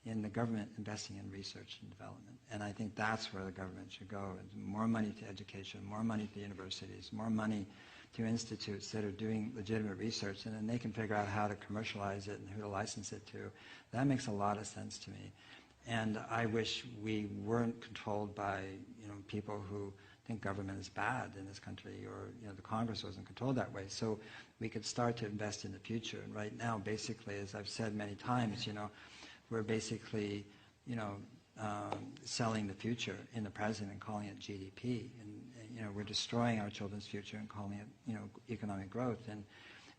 in the government investing in research and development. And I think that's where the government should go. More money to education, more money to universities, more money to institutes that are doing legitimate research, and then they can figure out how to commercialize it and who to license it to. That makes a lot of sense to me. And I wish we weren't controlled by people who think government is bad in this country, or the Congress wasn't controlled that way. So we could start to invest in the future. And right now, basically, as I've said many times, we're basically, selling the future in the present and calling it GDP. And we're destroying our children's future and calling it, economic growth. And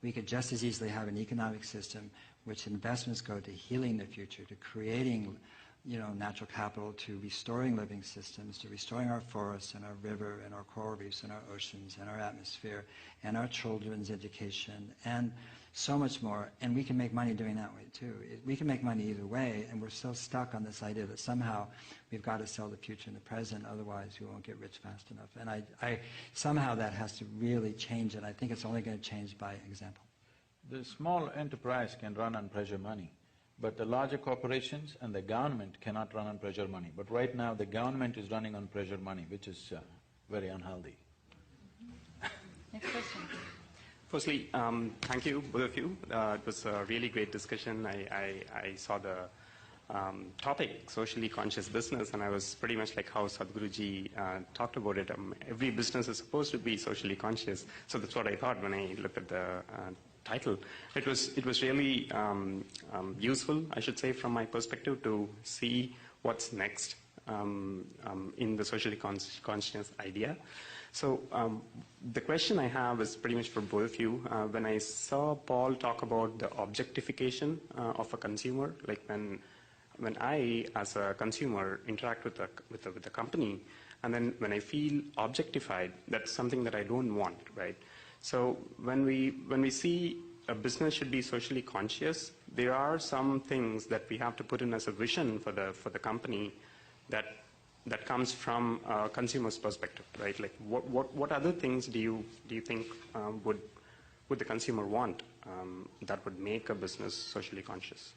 we could just as easily have an economic system which investments go to healing the future, to creating, natural capital, to restoring living systems, to restoring our forests and our river and our coral reefs and our oceans and our atmosphere and our children's education and so much more. And we can make money doing that way too. We can make money either way, and we're so stuck on this idea that somehow we've got to sell the future in the present, otherwise we won't get rich fast enough. And I somehow that has to really change, and I think it's only going to change by example. The small enterprise can run on pressure money, but the larger corporations and the government cannot run on pressure money. But right now the government is running on pressure money, which is very unhealthy. Next question. Firstly, thank you, both of you. It was a really great discussion. I saw the topic, socially conscious business, and I was pretty much like how Sadhguruji talked about it. Every business is supposed to be socially conscious. So that's what I thought when I looked at the title. It was really useful, I should say, from my perspective, to see what's next in the socially conscious idea. So the question I have is pretty much for both of you. When I saw Paul talk about the objectification of a consumer, like when I, as a consumer, interact with a company, and then when I feel objectified, that's something that I don't want, right? So when we see a business should be socially conscious, there are some things that we have to put in as a vision for the company that comes from a consumer's perspective, right? Like what other things do you think would the consumer want that would make a business socially conscious?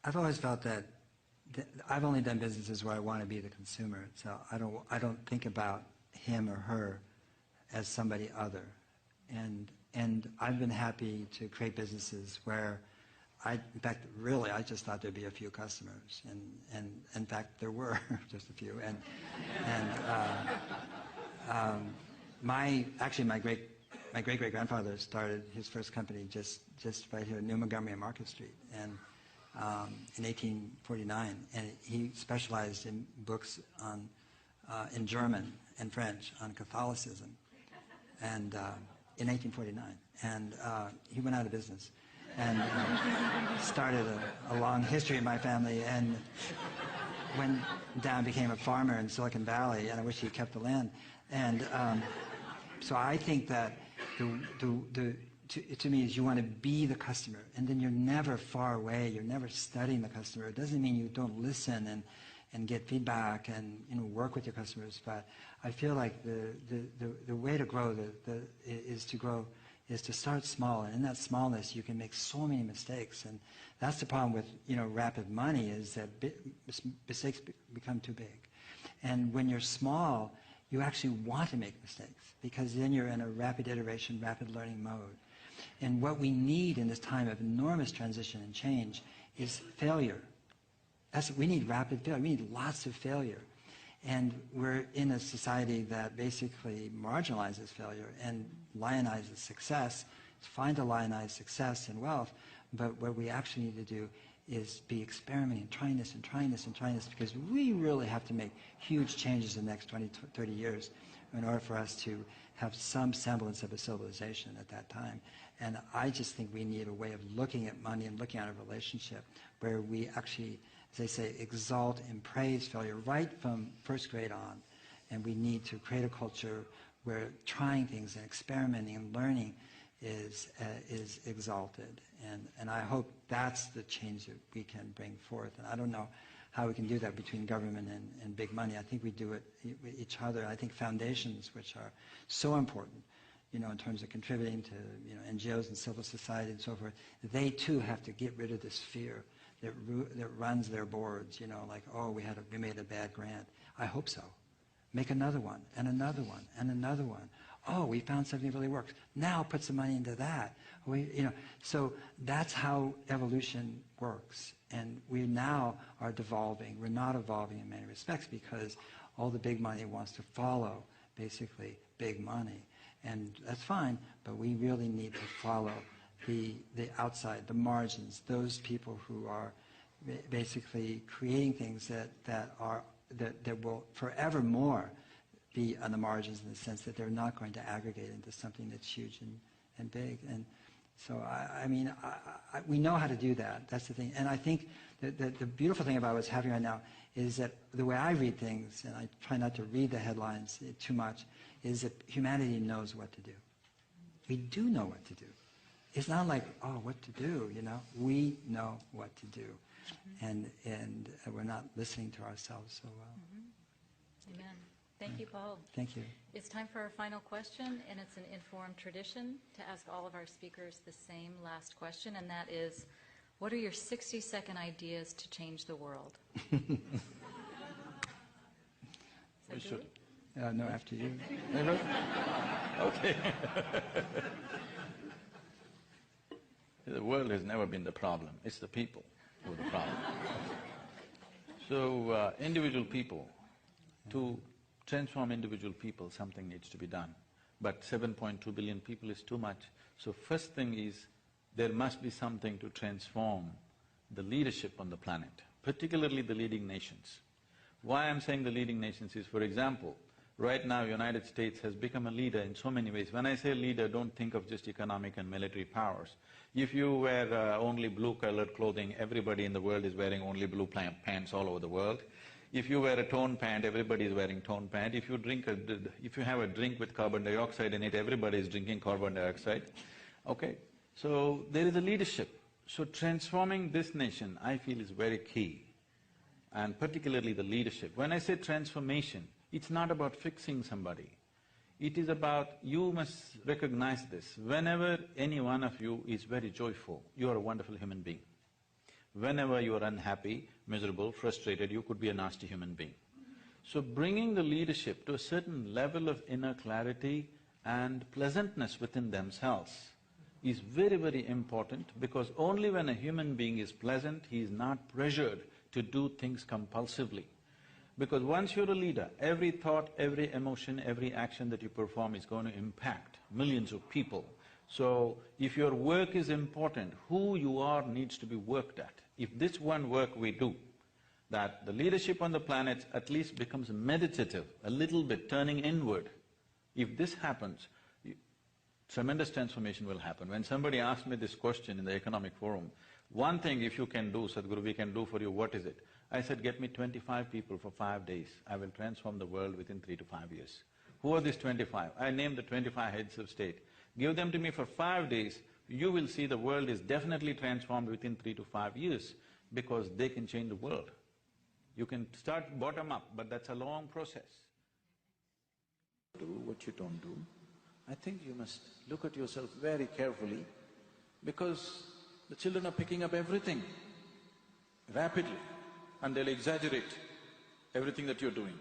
I've always felt that I've only done businesses where I want to be the consumer, so I don't think about him or her as somebody other, and I've been happy to create businesses where in fact, really, I just thought there'd be a few customers, and in fact, there were just a few. My great grandfather started his first company just right here in New Montgomery on Market Street, and in 1849, and he specialized in books in German and French on Catholicism, and in 1849, and he went out of business. And started a long history in my family, and went down, became a farmer in Silicon Valley, and I wish he kept the land. And so I think that to me is you want to be the customer, and then you're never far away, you're never studying the customer. It doesn't mean you don't listen and get feedback and work with your customers, but I feel like the way to grow is to start small, and in that smallness you can make so many mistakes, and that's the problem with rapid money, is that mistakes become too big. And when you're small, you actually want to make mistakes, because then you're in a rapid iteration, rapid learning mode. And what we need in this time of enormous transition and change is failure. We need rapid failure. We need lots of failure. And we're in a society that basically marginalizes failure and lionizes success. It's fine to lionize success and wealth, but what we actually need to do is be experimenting, trying this and trying this and trying this, because we really have to make huge changes in the next 20, 30 years in order for us to have some semblance of a civilization at that time. And I just think we need a way of looking at money and looking at a relationship where we actually, as they say, exalt and praise failure right from first grade on. And we need to create a culture where trying things and experimenting and learning is exalted. And I hope that's the change that we can bring forth. And I don't know how we can do that between government and big money. I think we do it with each other. I think foundations, which are so important, in terms of contributing to NGOs and civil society and so forth, they too have to get rid of this fear that runs their boards, like, oh, we made a bad grant. I hope so. Make another one, and another one, and another one. Oh, we found something that really works. Now put some money into that. So that's how evolution works. And we now are devolving. We're not evolving in many respects because all the big money wants to follow, basically, big money. And that's fine, but we really need to follow the outside, the margins, those people who are basically creating things that will forevermore be on the margins, in the sense that they're not going to aggregate into something that's huge and big. And so, we know how to do that. That's the thing. And I think that the beautiful thing about what's happening right now is that the way I read things, and I try not to read the headlines too much, is that humanity knows what to do. We do know what to do. It's not like, oh, what to do, We know what to do. And we're not listening to ourselves so well. Amen. Thank you, Paul. Thank you. It's time for our final question, and it's an informed tradition to ask all of our speakers the same last question, and that is, what are your 60-second ideas to change the world? We should. No, after you. Okay. The world has never been the problem. It's the people who are the problem. So, individual people, to transform individual people, something needs to be done. But 7.2 billion people is too much. So first thing is, there must be something to transform the leadership on the planet, particularly the leading nations. Why I'm saying the leading nations is, for example, right now United States has become a leader in so many ways. When I say leader, don't think of just economic and military powers. If you wear only blue-colored clothing, everybody in the world is wearing only blue pants all over the world. If you wear a toned pant, everybody is wearing toned pant. If you have a drink with carbon dioxide in it, everybody is drinking carbon dioxide. Okay? So there is a leadership. So transforming this nation, I feel, is very key, and particularly the leadership. When I say transformation, it's not about fixing somebody. It is about, you must recognize this, whenever any one of you is very joyful, you are a wonderful human being. Whenever you are unhappy, miserable, frustrated, you could be a nasty human being. So bringing the leadership to a certain level of inner clarity and pleasantness within themselves is very, very important, because only when a human being is pleasant, he is not pressured to do things compulsively. Because once you're a leader, every thought, every emotion, every action that you perform is going to impact millions of people. So, if your work is important, who you are needs to be worked at. If this one work we do, that the leadership on the planet at least becomes meditative, a little bit turning inward, if this happens, tremendous transformation will happen. When somebody asked me this question in the economic forum, one thing if you can do, Sadhguru, we can do for you, what is it? I said, get me 25 people for 5 days, I will transform the world within 3 to 5 years. Who are these 25? I named the 25 heads of state. Give them to me for 5 days, you will see the world is definitely transformed within 3 to 5 years, because they can change the world. You can start bottom up, but that's a long process. Do what you don't do. I think you must look at yourself very carefully, because the children are picking up everything rapidly, and they'll exaggerate everything that you're doing.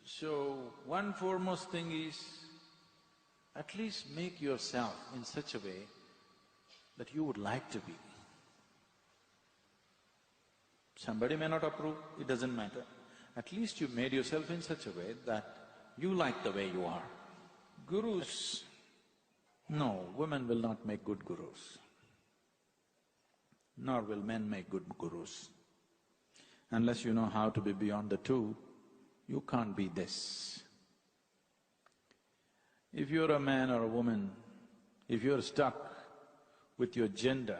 So, one foremost thing is, at least make yourself in such a way that you would like to be. Somebody may not approve, it doesn't matter. At least you made yourself in such a way that you like the way you are. Gurus, no, women will not make good gurus, nor will men make good gurus. Unless you know how to be beyond the two, you can't be this. If you're a man or a woman, if you're stuck with your gender,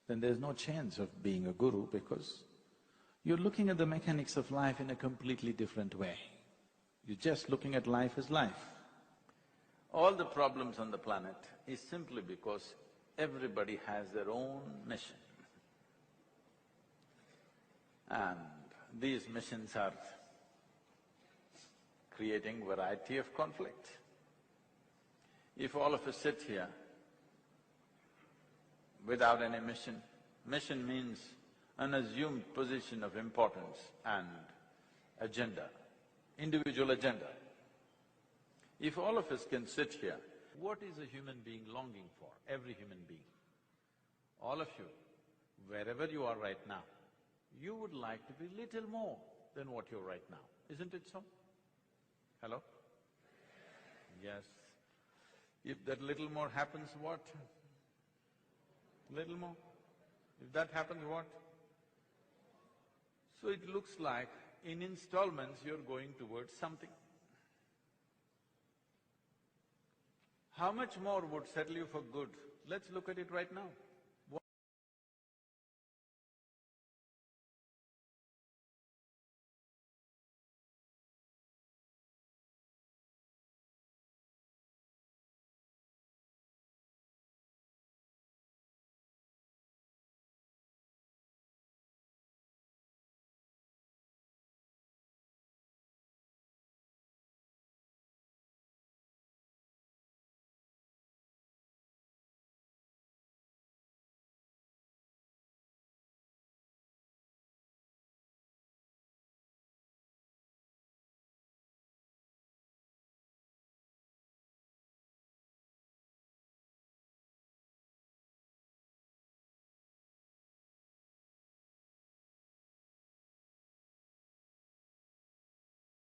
then there's no chance of being a guru because you're looking at the mechanics of life in a completely different way. You're just looking at life as life. All the problems on the planet is simply because everybody has their own mission. And these missions are creating variety of conflict. If all of us sit here without any mission, mission means an assumed position of importance and agenda, individual agenda. If all of us can sit here, what is a human being longing for? Every human being. All of you, wherever you are right now, you would like to be little more than what you're right now, isn't it so? Hello? Yes. If that little more happens, what? Little more? If that happens, what? So it looks like in installments you're going towards something. How much more would settle you for good? Let's look at it right now.